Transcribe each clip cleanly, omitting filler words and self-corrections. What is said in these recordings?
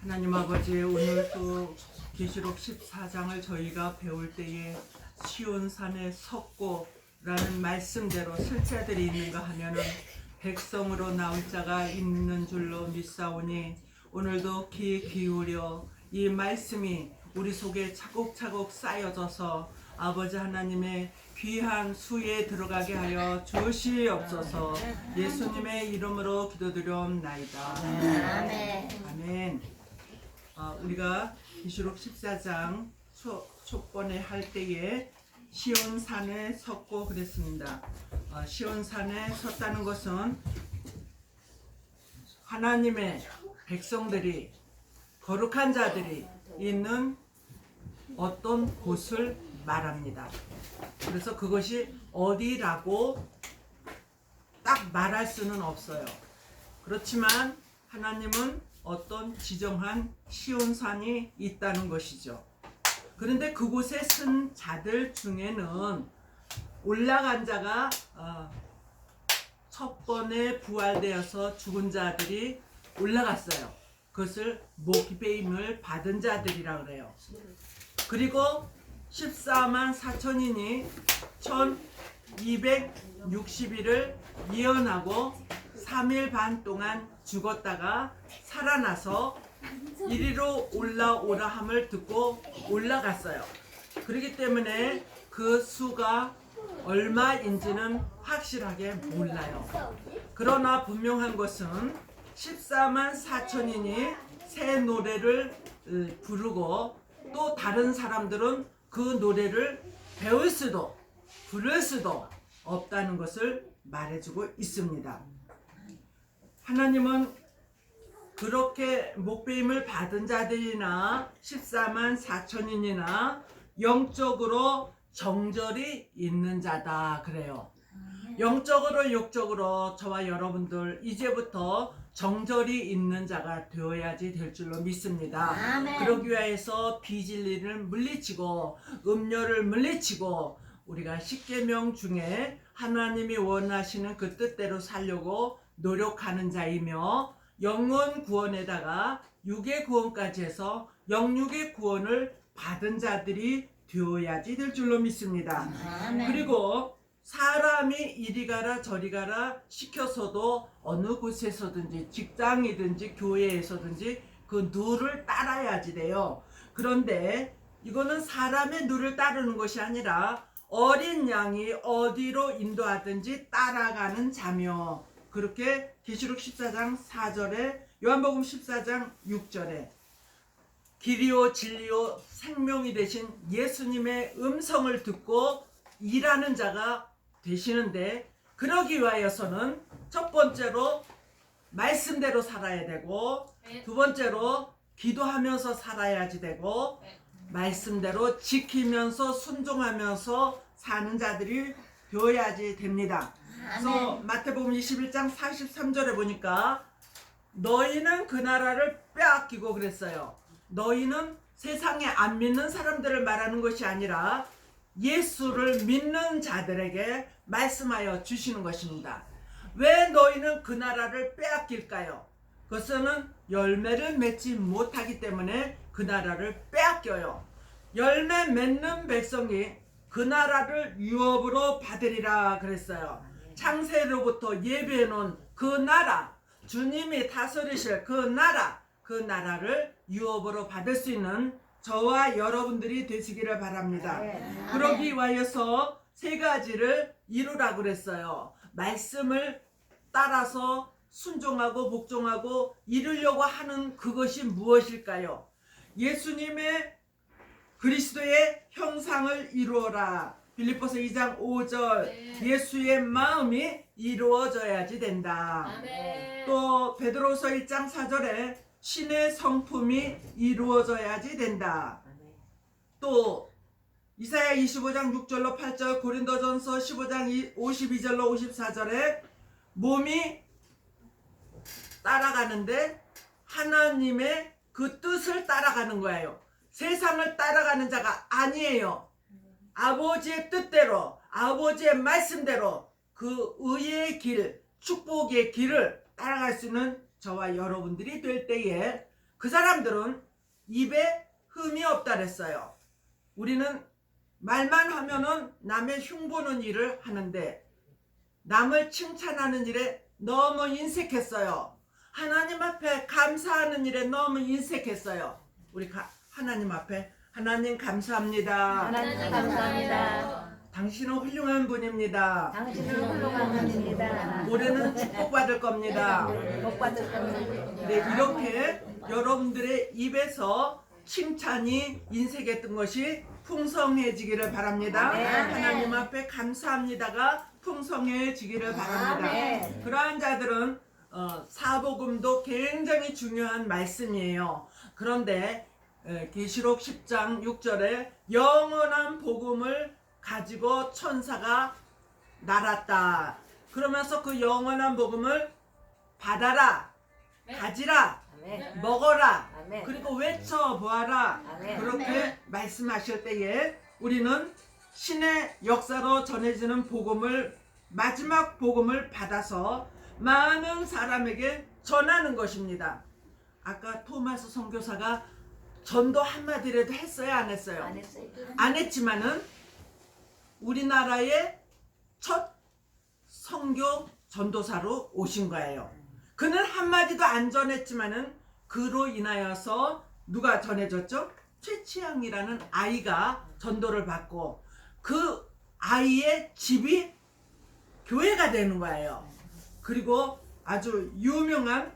하나님 아버지, 오늘 또 계시록 14장을 저희가 배울 때에 시온산에 섰고라는 말씀대로 슬자들이 있는가 하면은 백성으로 나올 자가 있는 줄로 믿사오니 오늘도 귀 기울여 이 말씀이 우리 속에 차곡차곡 쌓여져서 아버지 하나님의 귀한 수에 들어가게 하여 주시옵소서. 예수님의 이름으로 기도드려옵나이다. 아멘. 아멘. 우리가 계시록 14장 초번에 할 때에 시온산에 섰고 그랬습니다. 시온산에 섰다는 것은 하나님의 백성들이, 거룩한 자들이 있는 어떤 곳을 말합니다. 그래서 그것이 어디라고 딱 말할 수는 없어요. 그렇지만 하나님은 어떤 지정한 시온산이 있다는 것이죠. 그런데 그곳에 쓴 자들 중에는 올라간 자가 첫 번에 부활되어서 죽은 자들이 올라갔어요. 그것을 목배임을 받은 자들이라 그래요. 그리고 14만 4천인이 1260일을 예언하고 3일 반 동안 죽었다가 살아나서 이리로 올라오라 함을 듣고 올라갔어요. 그렇기 때문에 그 수가 얼마인지는 확실하게 몰라요. 그러나 분명한 것은 14만 4천인이 새 노래를 부르고 또 다른 사람들은 그 노래를 배울 수도 부를 수도 없다는 것을 말해주고 있습니다. 하나님은 그렇게 목배임을 받은 자들이나 14만 4천인이나 영적으로 정절이 있는 자다 그래요. 영적으로 육적으로 저와 여러분들 이제부터 정절이 있는 자가 되어야지 될 줄로 믿습니다. 아멘. 그러기 위해서 비진리를 물리치고 음료를 물리치고 우리가 십계명 중에 하나님이 원하시는 그 뜻대로 살려고 노력하는 자이며 영혼 구원에다가 육의 구원까지 해서 영육의 구원을 받은 자들이 되어야지 될 줄로 믿습니다. 아멘. 그리고 사람이 이리 가라 저리 가라 시켜서도 어느 곳에서든지 직장이든지 교회에서든지 그 누를 따라야지 돼요. 그런데 이거는 사람의 누를 따르는 것이 아니라 어린 양이 어디로 인도하든지 따라가는 자며, 그렇게 계시록 14장 4절에 요한복음 14장 6절에 길이요 진리요 생명이 되신 예수님의 음성을 듣고 일하는 자가 되시는데, 그러기 위하여서는 첫 번째로 말씀대로 살아야 되고, 두 번째로 기도하면서 살아야지 되고, 말씀대로 지키면서 순종하면서 사는 자들이 되어야지 됩니다. 그래서 마태복음 21장 43절에 보니까 너희는 그 나라를 빼앗기고 그랬어요. 너희는 세상에 안 믿는 사람들을 말하는 것이 아니라 예수를 믿는 자들에게 말씀하여 주시는 것입니다. 왜 너희는 그 나라를 빼앗길까요? 그것은 열매를 맺지 못하기 때문에 그 나라를 빼앗겨요. 열매 맺는 백성이 그 나라를 유업으로 받으리라 그랬어요. 창세로부터 예비해 놓은 그 나라, 주님이 다스리실 그 나라를 유업으로 받을 수 있는 저와 여러분들이 되시기를 바랍니다. 그러기 위하여서 세 가지를 이루라고 그랬어요. 말씀을 따라서 순종하고 복종하고 이루려고 하는 그것이 무엇일까요? 예수님의 그리스도의 형상을 이루어라. 빌립보서 2장 5절 예수의 마음이 이루어져야지 된다. 아멘. 또 베드로서 1장 4절에 신의 성품이 이루어져야지 된다. 또 이사야 25장 6절로 8절, 고린도전서 15장 52절로 54절에 몸이 따라가는데 하나님의 그 뜻을 따라가는 거예요. 세상을 따라가는 자가 아니에요. 아버지의 뜻대로, 아버지의 말씀대로 그 의의 길, 축복의 길을 따라갈 수 있는 저와 여러분들이 될 때에 그 사람들은 입에 흠이 없다 그랬어요. 우리는 말만 하면은 남의 흉보는 일을 하는데 남을 칭찬하는 일에 너무 인색했어요. 하나님 앞에 감사하는 일에 너무 인색했어요. 우리 하나님 앞에 하나님 감사합니다. 하나님 감사합니다. 당신은 훌륭한 분입니다. 당신은 훌륭한 분입니다. 올해는 축복받을 겁니다. 복 받을 겁니다. 네, 이렇게 여러분들의 입에서 칭찬이 인색했던 것이 풍성해지기를 바랍니다. 아멘. 하나님 앞에 감사합니다가 풍성해지기를 바랍니다. 아멘. 그러한 자들은 사복음도 굉장히 중요한 말씀이에요. 그런데 계시록 10장 6절에 영원한 복음을 가지고 천사가 날았다. 그러면서 그 영원한 복음을 받아라, 가지라, 아멘. 먹어라, 아멘. 그리고 외쳐보아라. 아멘. 그렇게 말씀하실 때에 우리는 신의 역사로 전해지는 복음을, 마지막 복음을 받아서 많은 사람에게 전하는 것입니다. 아까 토마스 선교사가 전도 한마디라도 했어요, 안 했어요? 안 했어요. 안 했지만은 우리나라의 첫 선교 전도사로 오신 거예요. 그는 한마디도 안 전했지만은 그로 인하여서 누가 전해졌죠? 최치양이라는 아이가 전도를 받고 그 아이의 집이 교회가 되는 거예요. 그리고 아주 유명한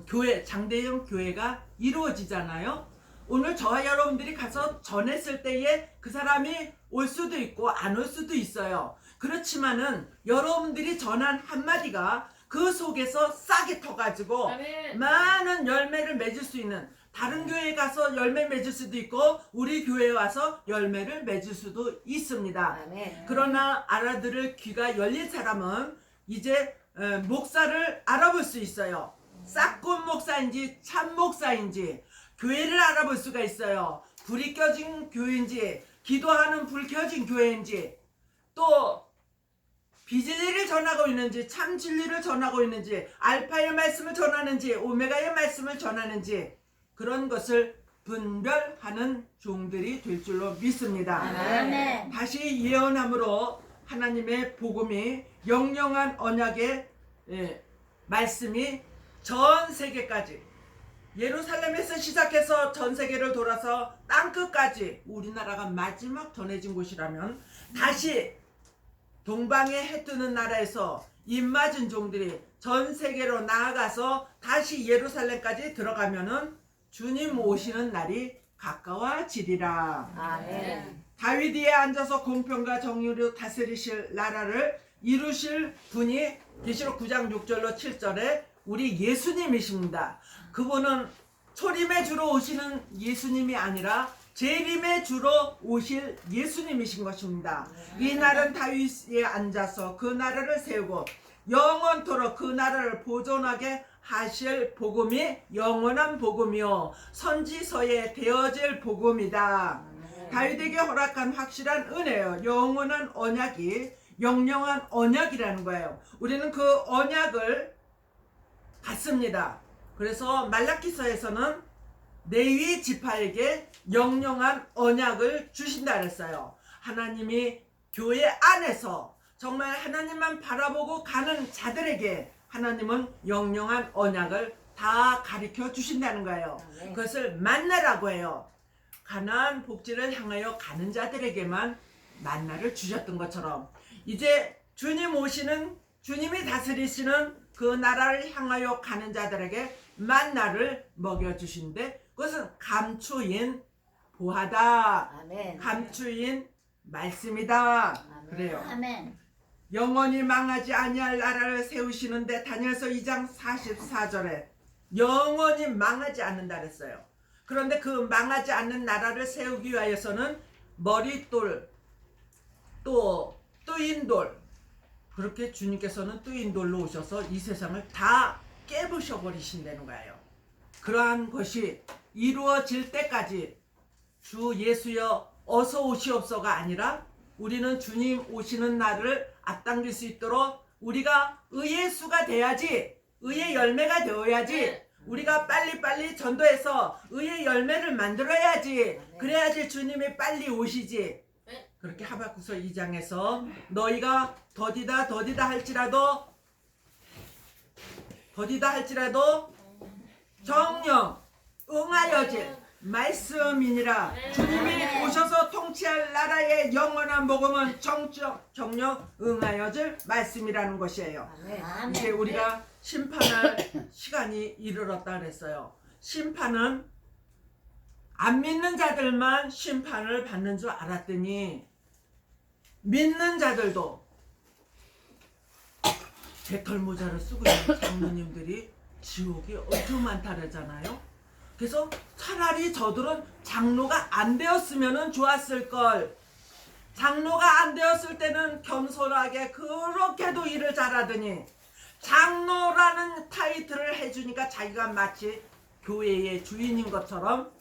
교회, 장대형 교회가 이루어지잖아요. 오늘 저와 여러분들이 가서 전했을 때에 그 사람이 올 수도 있고 안 올 수도 있어요. 그렇지만은 여러분들이 전한 한마디가 그 속에서 싹이 터가지고 아멘. 많은 열매를 맺을 수 있는, 다른 교회에 가서 열매 맺을 수도 있고 우리 교회에 와서 열매를 맺을 수도 있습니다. 아멘. 그러나 알아들을 귀가 열린 사람은 이제 목사를 알아볼 수 있어요. 싹꾼 목사인지 참 목사인지 교회를 알아볼 수가 있어요. 불이 켜진 교회인지 기도하는 불 켜진 교회인지, 또 비진리를 전하고 있는지 참 진리를 전하고 있는지, 알파의 말씀을 전하는지 오메가의 말씀을 전하는지, 그런 것을 분별하는 종들이 될 줄로 믿습니다. 아멘. 다시 예언함으로 하나님의 복음이, 영영한 언약의 말씀이 전 세계까지, 예루살렘에서 시작해서 전 세계를 돌아서 땅끝까지 우리나라가 마지막 전해진 곳이라면, 다시 동방에 해 뜨는 나라에서 입맞은 종들이 전 세계로 나아가서 다시 예루살렘까지 들어가면은 주님 오시는 날이 가까워지리라. 아멘. 다윗 위에 앉아서 공평과 정의로 다스리실 나라를 이루실 분이 계시록 9장 6절로 7절에 우리 예수님이십니다. 그분은 초림의 주로 오시는 예수님이 아니라 재림의 주로 오실 예수님이신 것입니다. 이 날은 다윗 위에 앉아서 그 나라를 세우고 영원토록 그 나라를 보존하게 하실 복음이 영원한 복음이요 선지서에 되어질 복음이다. 다윗에게 허락한 확실한 은혜요, 영원한 언약이 영영한 언약이라는 거예요. 우리는 그 언약을 받습니다. 그래서 말라기서에서는 레위 지파에게 영영한 언약을 주신다 그랬어요. 하나님이 교회 안에서 정말 하나님만 바라보고 가는 자들에게 하나님은 영영한 언약을 다 가르쳐 주신다는 거예요. 그것을 만나라고 해요. 가나안 복지를 향하여 가는 자들에게만 만나를 주셨던 것처럼 이제 주님 오시는, 주님이 다스리시는 그 나라를 향하여 가는 자들에게 만나를 먹여주신데, 그것은 감추인 보하다, 아멘. 감추인 말씀이다. 아멘. 그래요. 아멘. 영원히 망하지 아니할 나라를 세우시는데, 다니엘서 2장 44절에 영원히 망하지 않는다 그랬어요. 그런데 그 망하지 않는 나라를 세우기 위하여서는 머릿돌, 또 뜨인돌, 그렇게 주님께서는 뜨인돌로 오셔서 이 세상을 다 깨부셔 버리신다는 거예요. 그러한 것이 이루어질 때까지 주 예수여 어서 오시옵소가 아니라, 우리는 주님 오시는 날을 앞당길 수 있도록 우리가 의의 수가 돼야지, 의의 열매가 되어야지, 우리가 빨리빨리 전도해서 의의 열매를 만들어야지. 그래야지 주님이 빨리 오시지. 그렇게 하박국서 2장에서 너희가 더디다 할지라도 정령 응하여질 말씀이니라. 주님이 오셔서 통치할 나라의 영원한 복음은 정령 응하여질 말씀이라는 것이에요. 이제 우리가 심판할 시간이 이르렀다 그랬어요. 심판은 안 믿는 자들만 심판을 받는 줄 알았더니 믿는 자들도 배털모자를 쓰고 있는 장로님들이 지옥이 엄청 많다 그러잖아요. 그래서 차라리 저들은 장로가 안 되었으면 좋았을걸. 장로가 안 되었을 때는 겸손하게 그렇게도 일을 잘하더니 장로라는 타이틀을 해주니까 자기가 마치 교회의 주인인 것처럼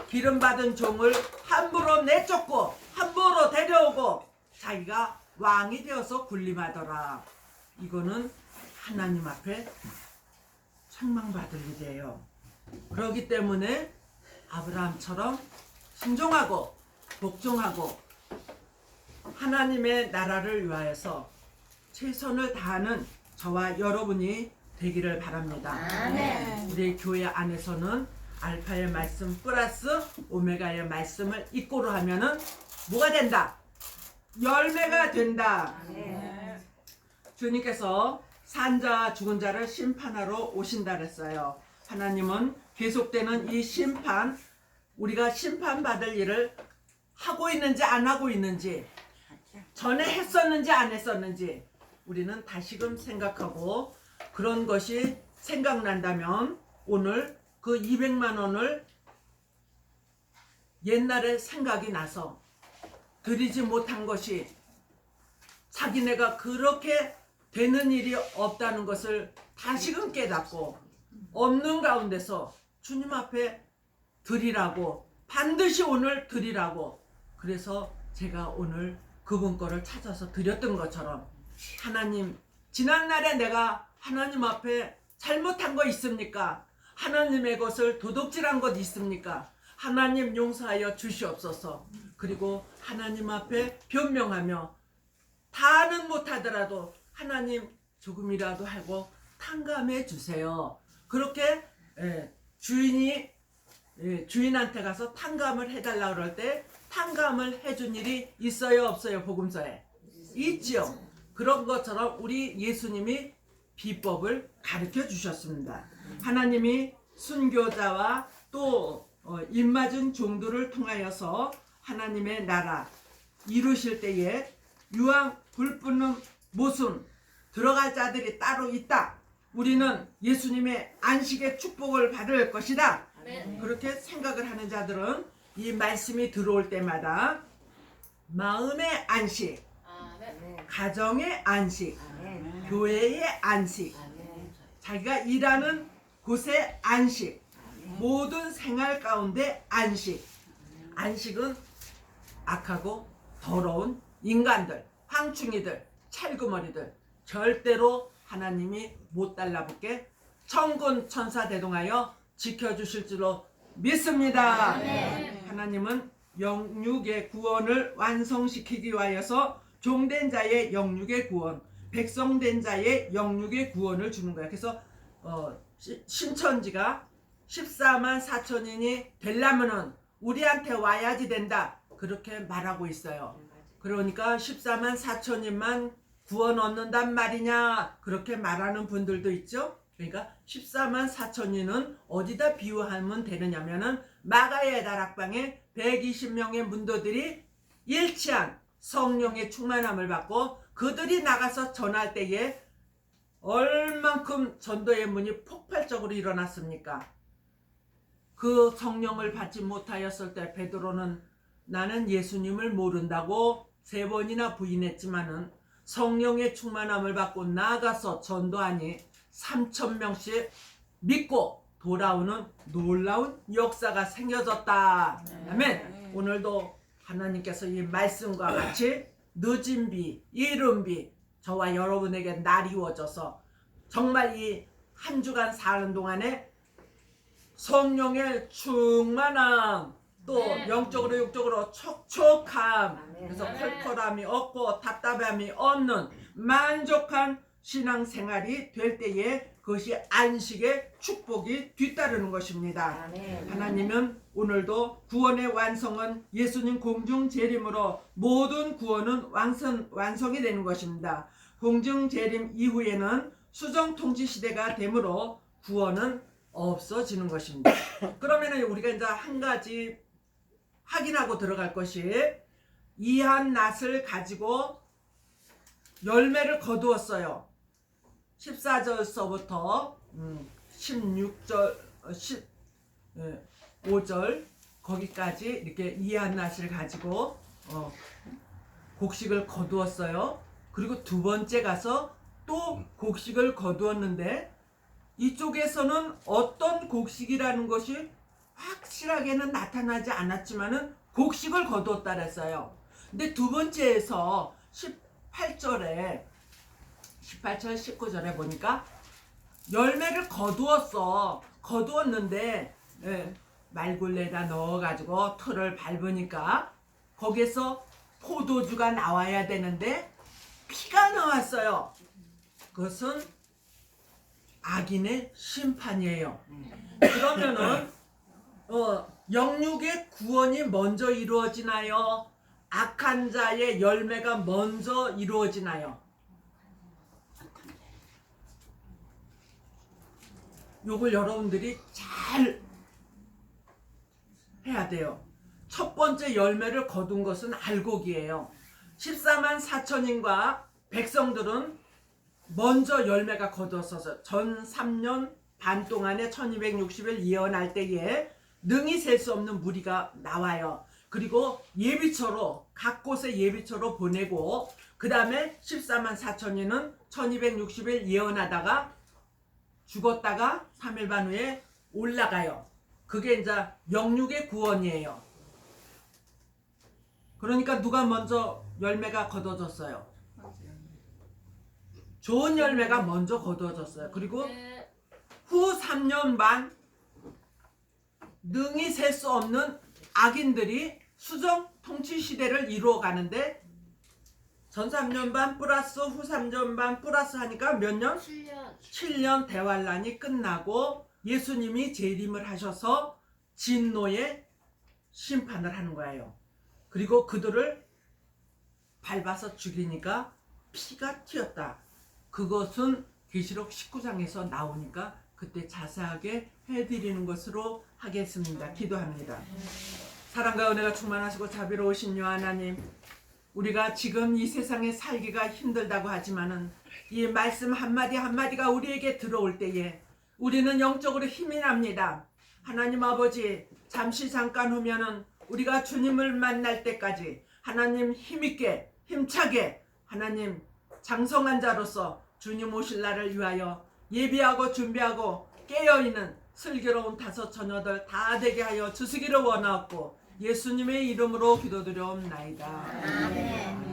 기름받은 종을 함부로 내쫓고 함부로 데려오고 자기가 왕이 되어서 군림하더라. 이거는 하나님 앞에 책망받을 일이에요. 그렇기 때문에 아브라함처럼 순종하고 복종하고 하나님의 나라를 위하여서 최선을 다하는 저와 여러분이 되기를 바랍니다. 아멘. 우리 교회 안에서는 알파의 말씀 플러스 오메가의 말씀을 이꼬로 하면은 뭐가 된다? 열매가 된다. 주님께서 산자와 죽은 자를 심판하러 오신다 그랬어요. 하나님은 계속되는 이 심판, 우리가 심판받을 일을 하고 있는지 안 하고 있는지, 전에 했었는지 안 했었는지 우리는 다시금 생각하고, 그런 것이 생각난다면 오늘 그 200만 원을 옛날에 생각이 나서 드리지 못한 것이 자기네가 그렇게 되는 일이 없다는 것을 다시금 깨닫고 없는 가운데서 주님 앞에 드리라고, 반드시 오늘 드리라고, 그래서 제가 오늘 그분 거를 찾아서 드렸던 것처럼, 하나님, 지난날에 내가 하나님 앞에 잘못한 거 있습니까? 하나님의 것을 도둑질한 것 있습니까? 하나님 용서하여 주시옵소서. 그리고 하나님 앞에 변명하며 다는 못하더라도 하나님 조금이라도 하고 탕감해 주세요. 그렇게 주인한테 가서 탕감을 해달라 그럴 때 탕감을 해준 일이 있어요 없어요? 복음서에 있지요. 그런 것처럼 우리 예수님이 비법을 가르쳐 주셨습니다. 하나님이 순교자와 또 입맞은 종들을 통하여서 하나님의 나라 이루실 때에 유황 불붙는 모순 들어갈 자들이 따로 있다. 우리는 예수님의 안식의 축복을 받을 것이다. 그렇게 생각을 하는 자들은 이 말씀이 들어올 때마다 마음의 안식, 가정의 안식, 교회의 안식, 자기가 일하는 곳의 안식, 모든 생활 가운데 안식. 안식은 악하고 더러운 인간들, 황충이들, 찰구머리들 절대로 하나님이 못 달라붙게 천군 천사 대동하여 지켜주실 줄로 믿습니다. 하나님은 영육의 구원을 완성시키기 위하여서 종된 자의 영육의 구원, 백성된 자의 영육의 구원을 주는 거야. 그래서 신천지가 14만 4천인이 되려면은 우리한테 와야지 된다, 그렇게 말하고 있어요. 그러니까 14만 4천인만 구원 얻는단 말이냐, 그렇게 말하는 분들도 있죠. 그러니까 14만 4천인은 어디다 비유하면 되느냐면은 마가의 다락방에 120명의 문도들이 일치한 성령의 충만함을 받고 그들이 나가서 전할 때에 얼만큼 전도의 문이 폭발적으로 일어났습니까? 그 성령을 받지 못하였을 때 베드로는 나는 예수님을 모른다고 3번이나 부인했지만은 성령의 충만함을 받고 나가서 전도하니 3,000명씩 믿고 돌아오는 놀라운 역사가 생겨졌다. 아멘. 오늘도 하나님께서 이 말씀과 같이 늦은 비, 이른 비 저와 여러분에게 날이 이루어져서 정말 이 한 주간 사는 동안에 성령의 충만함, 또 네. 영적으로 육적으로 촉촉함, 아멘. 그래서 네. 컬컬함이 없고 답답함이 없는 만족한 신앙생활이 될 때에 그것이 안식의 축복이 뒤따르는 것입니다. 아멘. 하나님은 오늘도 구원의 완성은 예수님 공중 재림으로 모든 구원은 완성이 되는 것입니다. 공중 재림 이후에는 수정 통치 시대가 되므로 구원은 없어지는 것입니다. 그러면은 우리가 이제 한 가지 확인하고 들어갈 것이, 이한 낫을 가지고 열매를 거두었어요. 14절서부터 16절 15절 거기까지 이렇게 이한 낫을 가지고 곡식을 거두었어요. 그리고 두 번째 가서 또 곡식을 거두었는데, 이쪽에서는 어떤 곡식이라는 것이 확실하게는 나타나지 않았지만은 곡식을 거두었다 그랬어요. 근데 두 번째에서 18절 19절에 보니까 열매를 거두었는데 말굴레에다 넣어가지고 틀을 밟으니까 거기에서 포도주가 나와야 되는데 피가 나왔어요. 그것은 악인의 심판이에요. 그러면은 영육의 구원이 먼저 이루어지나요? 악한 자의 열매가 먼저 이루어지나요? 요걸 여러분들이 잘 해야 돼요. 첫 번째 열매를 거둔 것은 알곡이에요. 14만 4천인과 백성들은 먼저 열매가 거두었어서 전 3년 반 동안에 1260일 예언할 때에 능히 셀 수 없는 무리가 나와요. 그리고 예비처로 각 곳에 예비처로 보내고, 그 다음에 14만 4천인은 1260일 예언하다가 죽었다가 3일 반 후에 올라가요. 그게 이제 영육의 구원이에요. 그러니까 누가 먼저 열매가 거둬졌어요? 좋은 열매가 먼저 거두어졌어요. 그리고 네. 후 3년 반 능히 셀 수 없는 악인들이 수정 통치 시대를 이루어 가는데, 전 3년 반 플러스 후 3년 반 플러스 하니까 몇 년? 7년. 7년 대환란이 끝나고 예수님이 재림을 하셔서 진노의 심판을 하는 거예요. 그리고 그들을 밟아서 죽이니까 피가 튀었다. 그것은 계시록 19장에서 나오니까 그때 자세하게 해드리는 것으로 하겠습니다. 기도합니다. 사랑과 은혜가 충만하시고 자비로우신 유 하나님, 우리가 지금 이 세상에 살기가 힘들다고 하지만은 이 말씀 한마디 한마디가 우리에게 들어올 때에 우리는 영적으로 힘이 납니다. 하나님 아버지, 잠시 잠깐 후면은 우리가 주님을 만날 때까지 하나님 힘있게 힘차게 하나님 장성한 자로서 주님 오실 날을 위하여 예비하고 준비하고 깨어있는 슬기로운 다섯 처녀들 다 되게 하여 주시기를 원하옵고 예수님의 이름으로 기도드려옵나이다. 아멘.